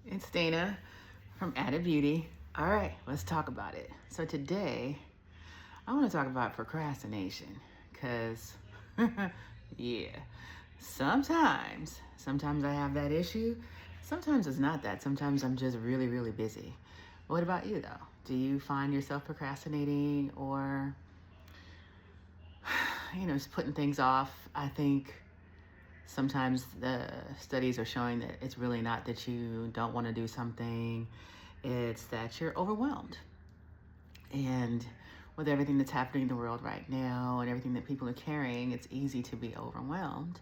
It's Dana from Added Beauty. All right, let's talk about it. So today, I want to talk about procrastination because, yeah, sometimes I have that issue. Sometimes it's not that. Sometimes I'm just really, really busy. What about you though? Do you find yourself procrastinating or, just putting things off? I think sometimes the studies are showing that it's really not that you don't want to do something, it's that you're overwhelmed. And with everything that's happening in the world right now and everything that people are carrying, it's easy to be overwhelmed.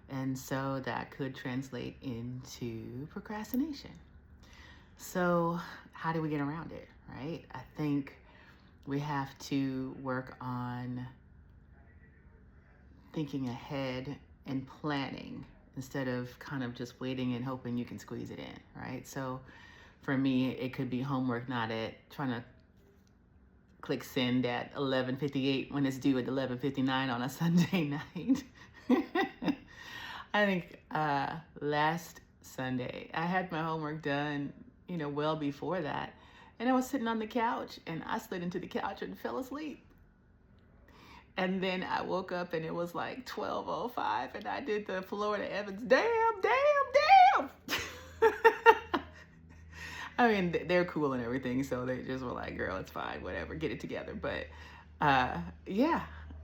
And so that could translate into procrastination. So, how do we get around it, right? I think we have to work on thinking ahead and planning instead of kind of just waiting and hoping you can squeeze it in, right? So for me, it could be homework not at trying to click send at 11:58 when it's due at 11:59 on a Sunday night. I think last Sunday I had my homework done, well before that, and I was sitting on the couch and I slid into the couch and fell asleep. And then I woke up and it was like 12:05 and I did the Florida Evans, damn. I mean, they're cool and everything, so they just were like, girl, it's fine, whatever, get it together. But yeah,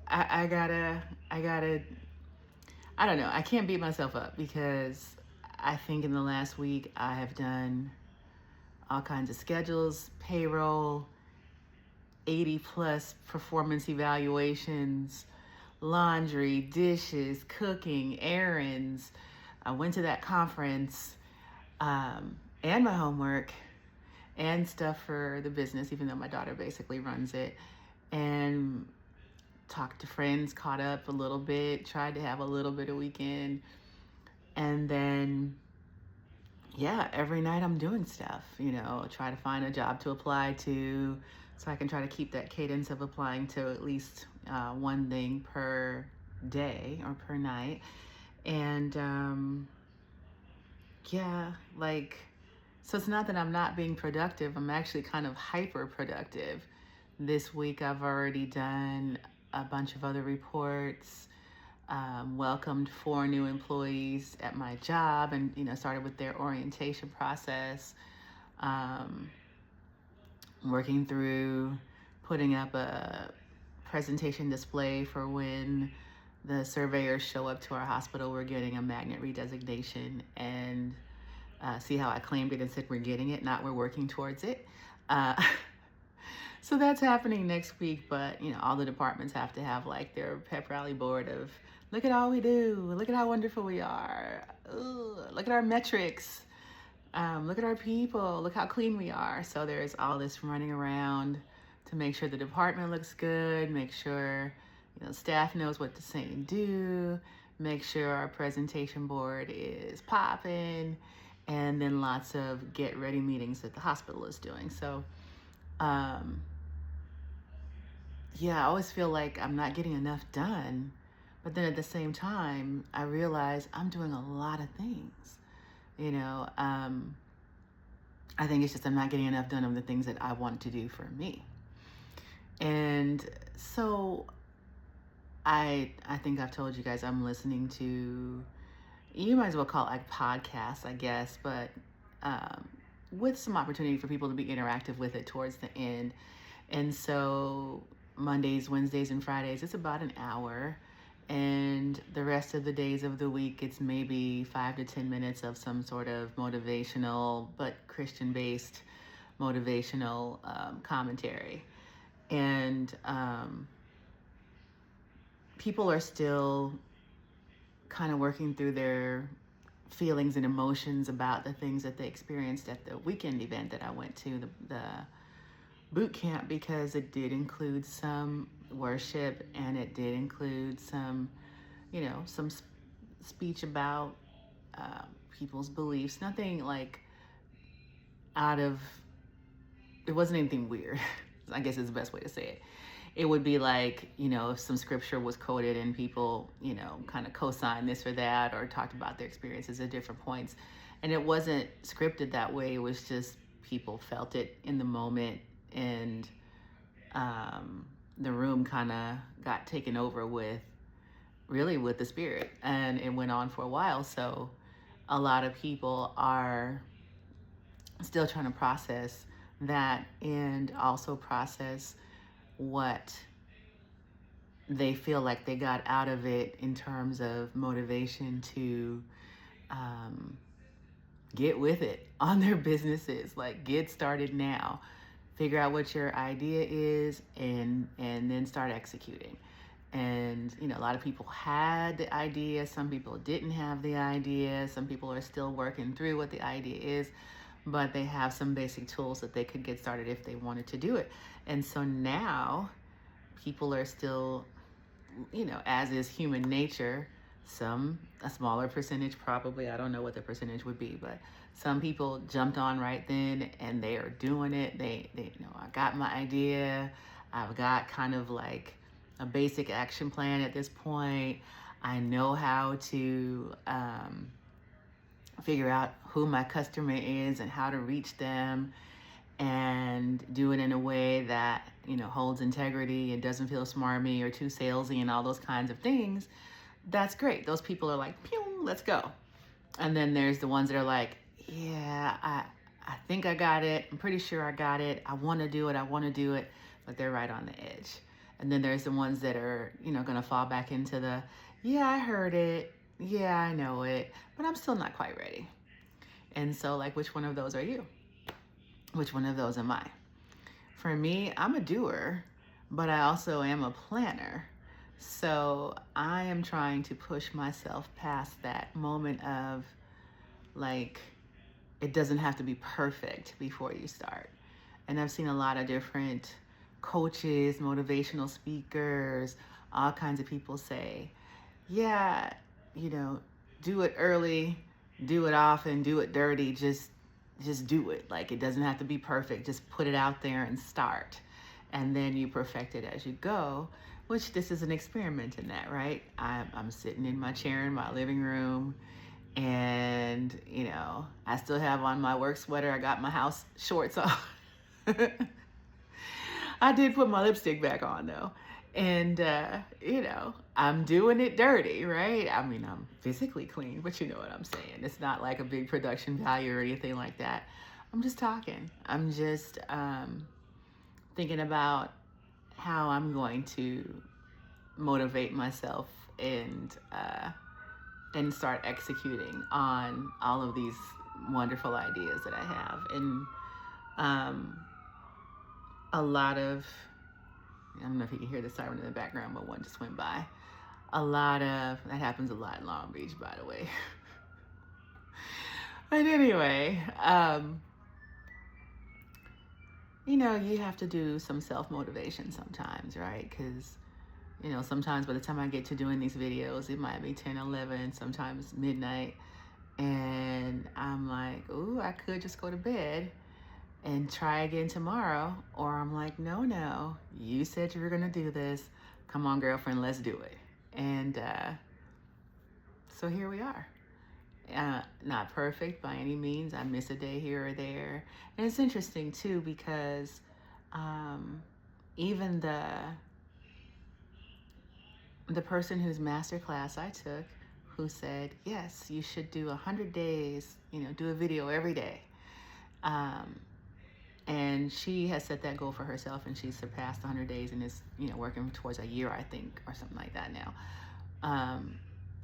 I gotta, I don't know, I can't beat myself up because I think in the last week I have done all kinds of schedules, payroll, 80 plus performance evaluations, laundry, dishes, cooking, errands. I went to that conference, and my homework and stuff for the business, even though my daughter basically runs it, and talked to friends, caught up a little bit, tried to have a little bit of weekend. And then, yeah, every night I'm doing stuff, try to find a job to apply to, so I can try to keep that cadence of applying to at least one thing per day or per night. And so it's not that I'm not being productive. I'm actually kind of hyper productive. This week I've already done a bunch of other reports, welcomed 4 new employees at my job and, started with their orientation process. Working through putting up a presentation display for when the surveyors show up to our hospital. We're getting a magnet redesignation, and see how I claimed it and said we're getting it, not we're working towards it. So that's happening next week, but all the departments have to have like their pep rally board of look at all we do, look at how wonderful we are, look at our metrics. Look at our people, look how clean we are. So there's all this running around to make sure the department looks good, make sure staff knows what to say and do, make sure our presentation board is popping, and then lots of get ready meetings that the hospital is doing. So yeah, I always feel like I'm not getting enough done, but then at the same time I realize I'm doing a lot of things. I think it's just I'm not getting enough done of the things that I want to do for me. And so I think I've told you guys I'm listening to, you might as well call it like podcasts, I guess, but with some opportunity for people to be interactive with it towards the end. And so Mondays, Wednesdays, and Fridays, it's about an hour. And the rest of the days of the week, it's maybe 5 to 10 minutes of some sort of motivational, but Christian-based motivational commentary. And people are still kind of working through their feelings and emotions about the things that they experienced at the weekend event that I went to, the boot camp, because it did include some worship and it did include some, some speech about people's beliefs. Nothing like it wasn't anything weird, I guess is the best way to say it. it would be like, if some scripture was quoted and people, kind of co-signed this or that, or talked about their experiences at different points. And it wasn't scripted that way. It was just people felt it in the moment, and the room kind of got taken over with the Spirit, and it went on for a while. So a lot of people are still trying to process that, and also process what they feel like they got out of it in terms of motivation to get with it on their businesses. Like, get started now, figure out what your idea is, and then start executing. And a lot of people had the idea, some people didn't have the idea, some people are still working through what the idea is, but they have some basic tools that they could get started if they wanted to do it. And so now people are still, as is human nature, a smaller percentage probably, I don't know what the percentage would be, but some people jumped on right then and they are doing it. They I got my idea, I've got kind of like a basic action plan at this point. I know how to figure out who my customer is and how to reach them, and do it in a way that holds integrity and doesn't feel smarmy or too salesy and all those kinds of things. That's great. Those people are like, pew, let's go. And then there's the ones that are like, yeah, I think I got it. I'm pretty sure I got it. I want to do it, but they're right on the edge. And then there's the ones that are, going to fall back into the, yeah, I heard it. Yeah, I know it, but I'm still not quite ready. And so, like, which one of those are you? Which one of those am I? For me, I'm a doer, but I also am a planner. So I am trying to push myself past that moment of, like, it doesn't have to be perfect before you start. And I've seen a lot of different coaches, motivational speakers, all kinds of people say, yeah, do it early, do it often, do it dirty, just do it. Like, it doesn't have to be perfect. Just put it out there and start. And then you perfect it as you go, which this is an experiment in that, right? I'm sitting in my chair in my living room, and, I still have on my work sweater. I got my house shorts on. I did put my lipstick back on though. And, I'm doing it dirty, right? I mean, I'm physically clean, but you know what I'm saying. It's not like a big production value or anything like that. I'm just talking. I'm just thinking about how I'm going to motivate myself and start executing on all of these wonderful ideas that I have. And a lot of, I don't know if you can hear the siren in the background, but one just went by. That happens a lot in Long Beach, by the way. But anyway, you have to do some self-motivation sometimes, right? Because, sometimes by the time I get to doing these videos, it might be 10, 11, sometimes midnight. And I'm like, ooh, I could just go to bed and try again tomorrow. Or I'm like, no, you said you were going to do this. Come on, girlfriend, let's do it. And so here we are. Not perfect by any means. I miss a day here or there. And it's interesting too, because even the person whose masterclass I took, who said, yes, you should do 100 days, do a video every day. And she has set that goal for herself, and she's surpassed 100 days and is, working towards a year, I think, or something like that now.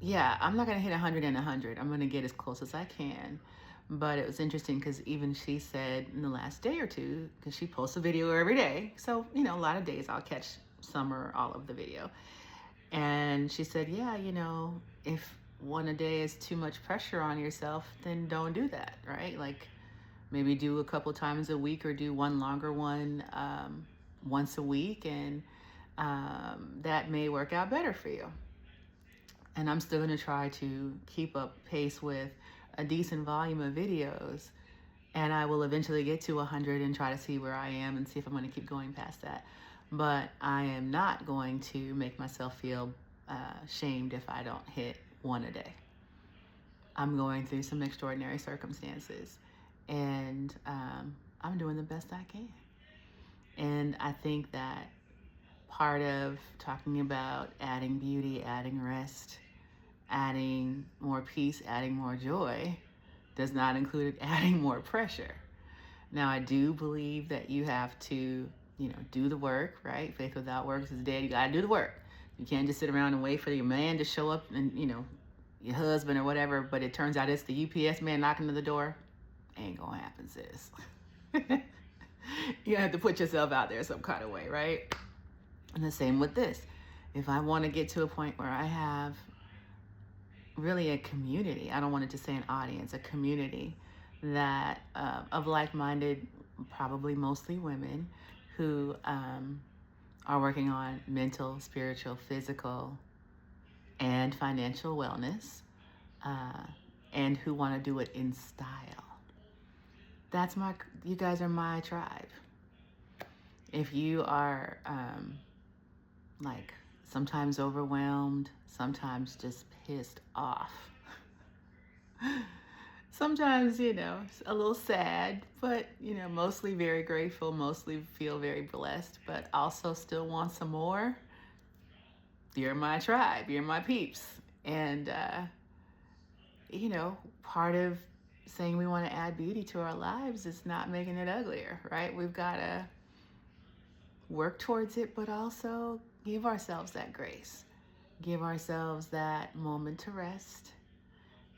Yeah, I'm not going to hit 100 and 100. I'm going to get as close as I can. But it was interesting because even she said in the last day or two, because she posts a video every day. So, a lot of days I'll catch some or all of the video. And she said, yeah, if one a day is too much pressure on yourself, then don't do that, right? Like, maybe do a couple times a week, or do one longer one once a week, and that may work out better for you. And I'm still going to try to keep up pace with a decent volume of videos, and I will eventually get to 100 and try to see where I am and see if I'm going to keep going past that. but I am not going to make myself feel shamed if I don't hit one a day. I'm going through some extraordinary circumstances, and I'm doing the best I can. And I think that part of talking about adding beauty, adding rest, adding more peace, adding more joy does not include adding more pressure. Now, I do believe that you have to, do the work, right? Faith without works is dead. You got to do the work. You can't just sit around and wait for your man to show up and, your husband or whatever, but it turns out it's the UPS man knocking on the door. Ain't gonna happen, sis. You have to put yourself out there some kind of way, right? And the same with this. If I want to get to a point where I have really a community, I don't want it to say an audience, a community that of like-minded, probably mostly women, who are working on mental, spiritual, physical, and financial wellness, and who want to do it in style. You guys are my tribe. If you are sometimes overwhelmed, sometimes just pissed off, sometimes, a little sad, but, mostly very grateful, mostly feel very blessed, but also still want some more, you're my tribe, you're my peeps. And, part of saying we want to add beauty to our lives is not making it uglier, right? We've got to work towards it, but also give ourselves that grace. Give ourselves that moment to rest.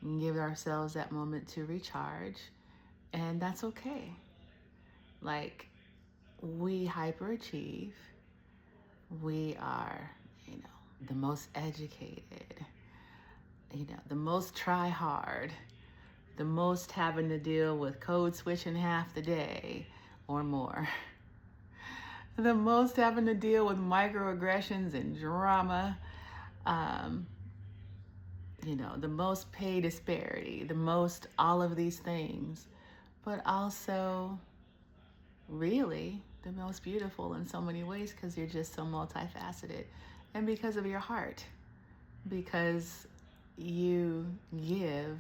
And give ourselves that moment to recharge. And that's okay. We hyperachieve. We are, the most educated, the most try hard, the most having to deal with code switching half the day or more, the most having to deal with microaggressions and drama, the most pay disparity, the most all of these things, but also really the most beautiful in so many ways because you're just so multifaceted, and because of your heart, because you give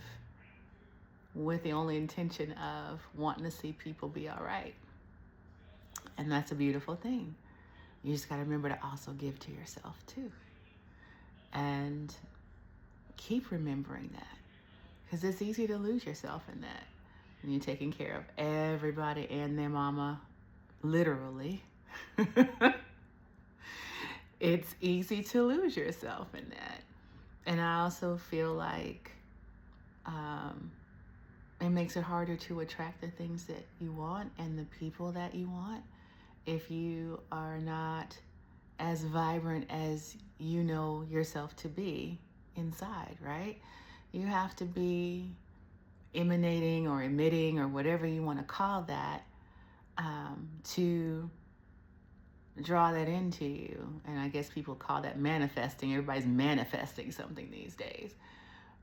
with the only intention of wanting to see people be all right. And that's a beautiful thing. You just got to remember to also give to yourself too. And keep remembering that, because it's easy to lose yourself in that when you're taking care of everybody and their mama, literally. It's easy to lose yourself in that. And I also feel like it makes it harder to attract the things that you want and the people that you want if you are not as vibrant as you know yourself to be inside, right? You have to be emanating or emitting or whatever you want to call that to draw that into you. And I guess people call that manifesting. Everybody's manifesting something these days.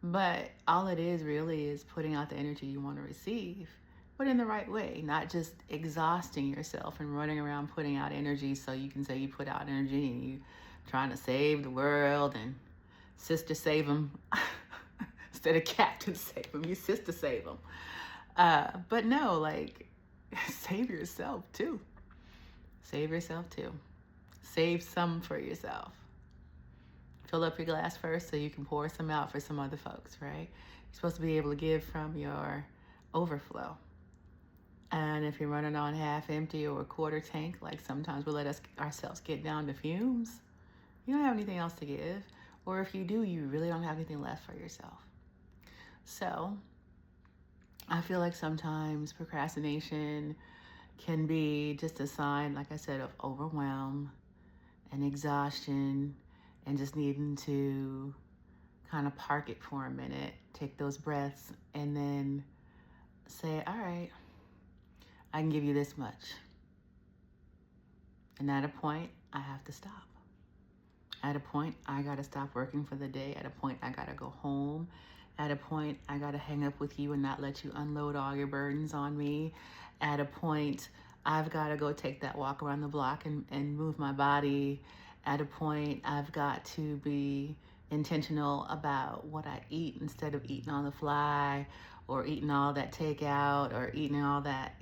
But all it is really is putting out the energy you want to receive, but in the right way, not just exhausting yourself and running around putting out energy so you can say you put out energy and you trying to save the world and sister save them instead of captain save them, you sister save them. But no, save yourself too. Save yourself too. Save some for yourself. Fill up your glass first so you can pour some out for some other folks, right? You're supposed to be able to give from your overflow. And if you're running on half empty or a quarter tank, like sometimes we let ourselves get down to fumes, you don't have anything else to give. Or if you do, you really don't have anything left for yourself. So I feel like sometimes procrastination can be just a sign, like I said, of overwhelm and exhaustion, and just needing to kind of park it for a minute, take those breaths, and then say, all right, I can give you this much. And at a point, I have to stop. At a point, I got to stop working for the day. At a point, I got to go home. At a point, I got to hang up with you and not let you unload all your burdens on me. At a point, I've got to go take that walk around the block and move my body. At a point, I've got to be intentional about what I eat instead of eating on the fly or eating all that takeout or eating all that,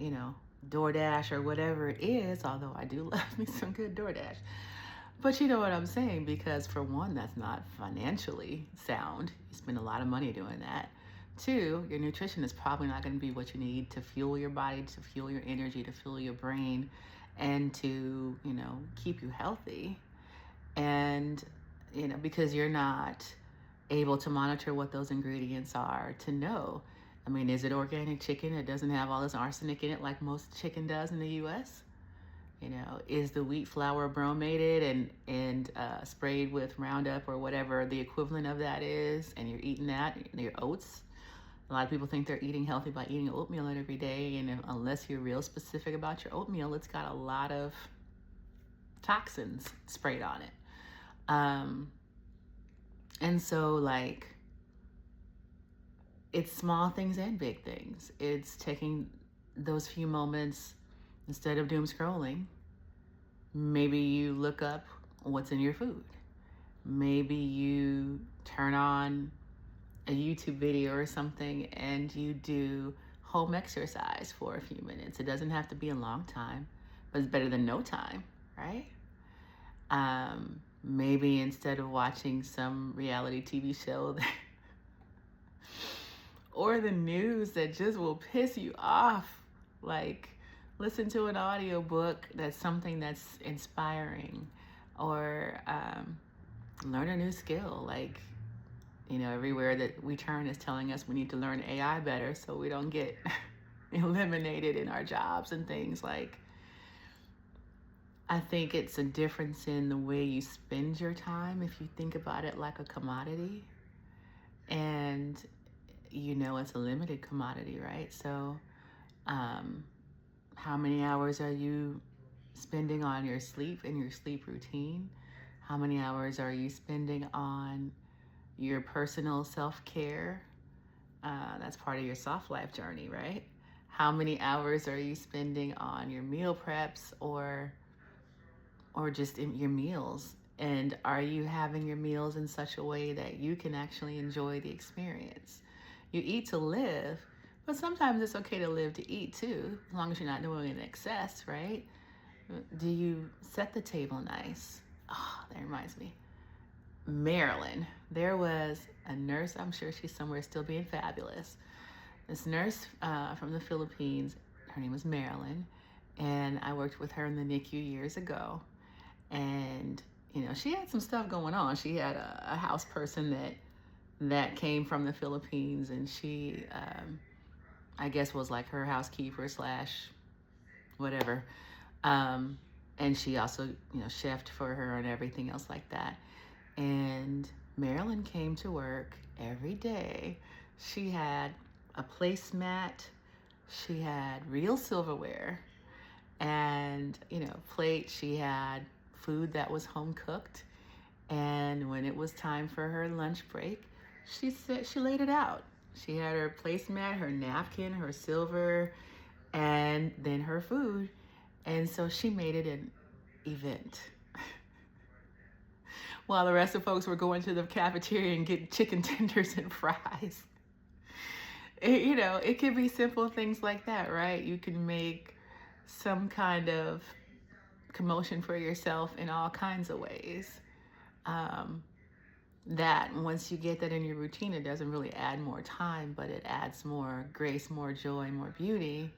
DoorDash or whatever it is, although I do love me some good DoorDash. But you know what I'm saying, because for one, that's not financially sound. You spend a lot of money doing that. Two, your nutrition is probably not going to be what you need to fuel your body, to fuel your energy, to fuel your brain, and to, keep you healthy. And, because you're not able to monitor what those ingredients are to know. I mean, is it organic chicken? It doesn't have all this arsenic in it like most chicken does in the U.S. Is the wheat flour bromated and sprayed with Roundup or whatever the equivalent of that is, and you're eating that, your oats. A lot of people think they're eating healthy by eating oatmeal every day, and unless you're real specific about your oatmeal, it's got a lot of toxins sprayed on it. And so, it's small things and big things. It's taking those few moments, instead of doom scrolling, maybe you look up what's in your food. Maybe you turn on a YouTube video or something and you do home exercise for a few minutes. It doesn't have to be a long time, but it's better than no time, right? Maybe instead of watching some reality TV show or the news that just will piss you off, listen to an audiobook that's something that's inspiring, or learn a new skill. Everywhere that we turn is telling us we need to learn AI better so we don't get eliminated in our jobs and things. I think it's a difference in the way you spend your time if you think about it like a commodity. And it's a limited commodity, right? So how many hours are you spending on your sleep and your sleep routine? How many hours are you spending on your personal self-care? That's part of your soft life journey, right? How many hours are you spending on your meal preps or just in your meals? And are you having your meals in such a way that you can actually enjoy the experience? You eat to live, but sometimes it's okay to live to eat too, as long as you're not doing it in excess, right? Do you set the table nice? Oh, that reminds me. Maryland, there was a nurse, I'm sure she's somewhere still being fabulous. This nurse from the Philippines, her name was Marilyn, and I worked with her in the NICU years ago. And, she had some stuff going on. She had a house person that came from the Philippines, and she, I guess, was like her housekeeper / whatever. And she also, chefed for her and everything else like that. And Marilyn came to work every day. She had a placemat. She had real silverware and, plates. She had food that was home cooked. And when it was time for her lunch break, she laid it out. She had her placemat, her napkin, her silver, and then her food. And so she made it an event. While the rest of folks were going to the cafeteria and getting chicken tenders and fries. It could be simple things like that, right? You can make some kind of commotion for yourself in all kinds of ways. That once you get that in your routine, it doesn't really add more time, but it adds more grace, more joy, more beauty.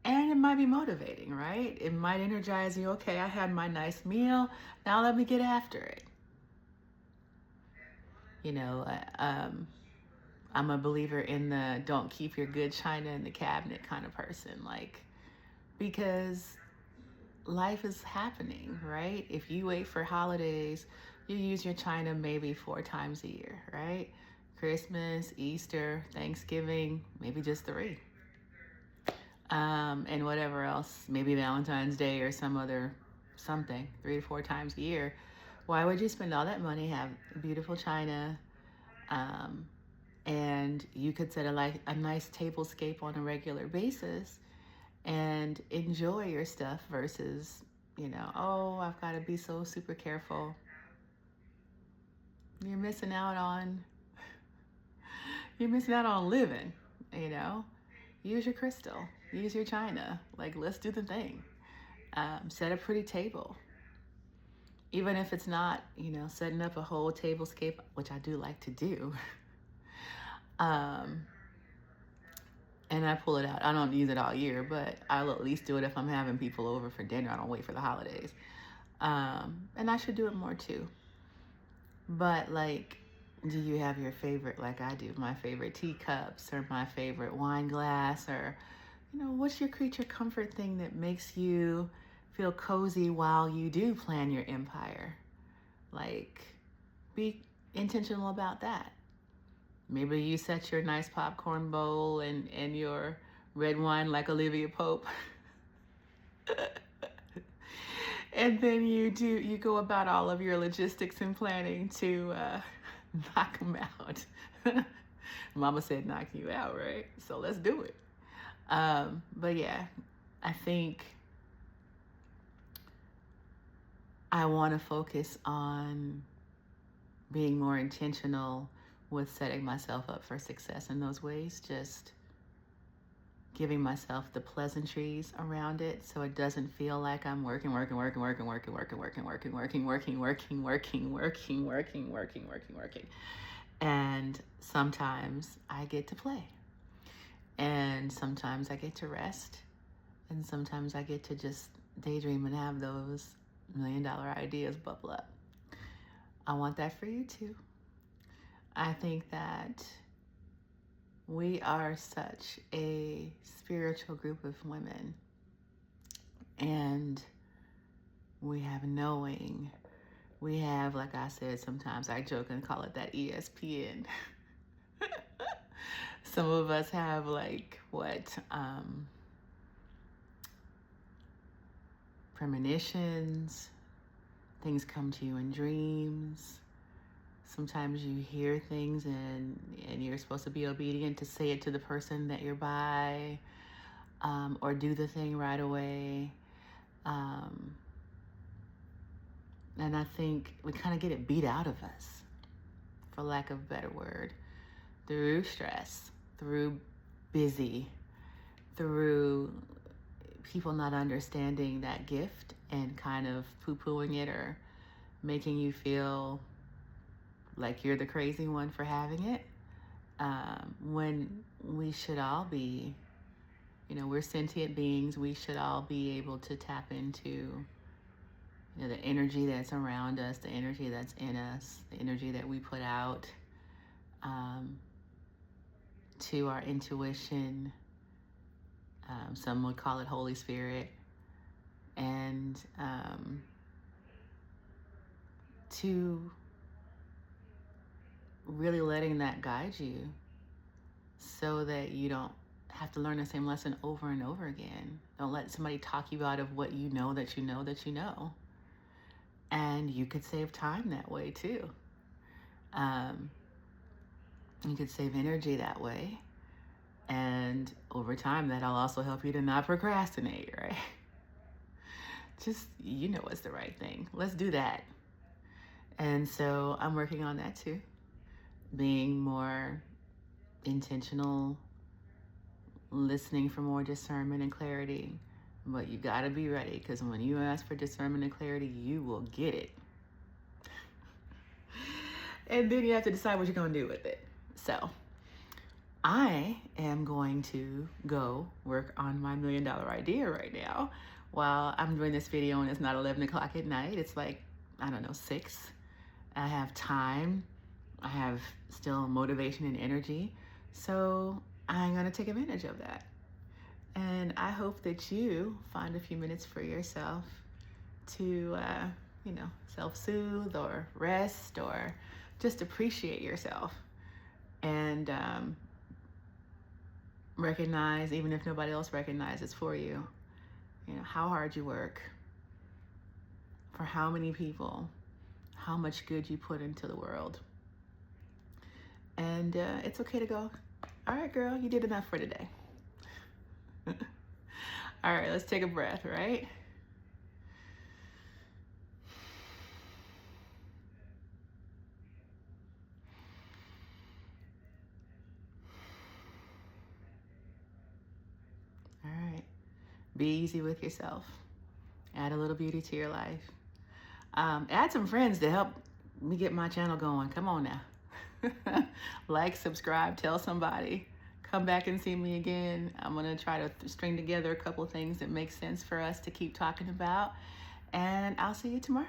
And it might be motivating, right? It might energize you. Okay, I had my nice meal. Now let me get after it. I'm a believer in the don't keep your good china in the cabinet kind of person. Because life is happening, right? If you wait for holidays, you use your china maybe 4 times a year, right? Christmas, Easter, Thanksgiving, maybe just 3. And whatever else, maybe Valentine's Day or something, 3 to 4 times a year. Why would you spend all that money, have beautiful china, and you could set a nice tablescape on a regular basis, and enjoy your stuff versus, oh, I've got to be so super careful. You're missing out on living, Use your crystal, use your china. Like, let's do the thing. Set a pretty table. Even if it's not, setting up a whole tablescape, which I do like to do. And I pull it out. I don't use it all year, but I'll at least do it if I'm having people over for dinner. I don't wait for the holidays. And I should do it more too. But like, do you have your favorite, like I do, my favorite teacups or my favorite wine glass, or, what's your creature comfort thing that makes you feel cozy while you do plan your empire? Like, be intentional about that. Maybe you set your nice popcorn bowl and your red wine like Olivia Pope. And then you go about all of your logistics and planning to knock them out. Mama said knock you out, right? So let's do it. But yeah, I think I want to focus on being more intentional with setting myself up for success in those ways. Just giving myself the pleasantries around it so it doesn't feel like I'm working. And sometimes I get to play. And sometimes I get to rest. And sometimes I get to just daydream and have those $1 million ideas bubble up. I want that for you too. I think that we are such a spiritual group of women, and we have knowing. We have, like I said, sometimes I joke and call it that ESPN. Some of us have premonitions. Things come to you in dreams. Sometimes you hear things and you're supposed to be obedient to say it to the person that you're by, or do the thing right away. And I think we kind of get it beat out of us, for lack of a better word, through stress, through busy, through people not understanding that gift and kind of poo-pooing it or making you feel like you're the crazy one for having it, when we should all be, we're sentient beings. We should all be able to tap into the energy that's around us, the energy that's in us, the energy that we put out, to our intuition. Some would call it Holy Spirit. And to really letting that guide you so that you don't have to learn the same lesson over and over again. Don't let somebody talk you out of what you know that you know that you know. And you could save time that way too. You could save energy that way. And over time, that'll also help you to not procrastinate, right? Just, what's the right thing. Let's do that. And so I'm working on that too. Being more intentional, listening for more discernment and clarity. But you gotta be ready, because when you ask for discernment and clarity, you will get it. And then you have to decide what you're gonna do with it. So I am going to go work on my $1 million idea right now while I'm doing this video, and it's not 11 o'clock at night. It's like, 6. I have time. I have still motivation and energy. So I'm going to take advantage of that. And I hope that you find a few minutes for yourself to, self-soothe or rest or just appreciate yourself. And recognize, even if nobody else recognizes for you, how hard you work, for how many people, how much good you put into the world. And it's okay to go, all right, girl, you did enough for today. All right, let's take a breath, right? All right. Be easy with yourself. Add a little beauty to your life. Add some friends to help me get my channel going. Come on now. Like, subscribe, tell somebody. Come back and see me again. I'm going to try to string together a couple things that make sense for us to keep talking about. And I'll see you tomorrow.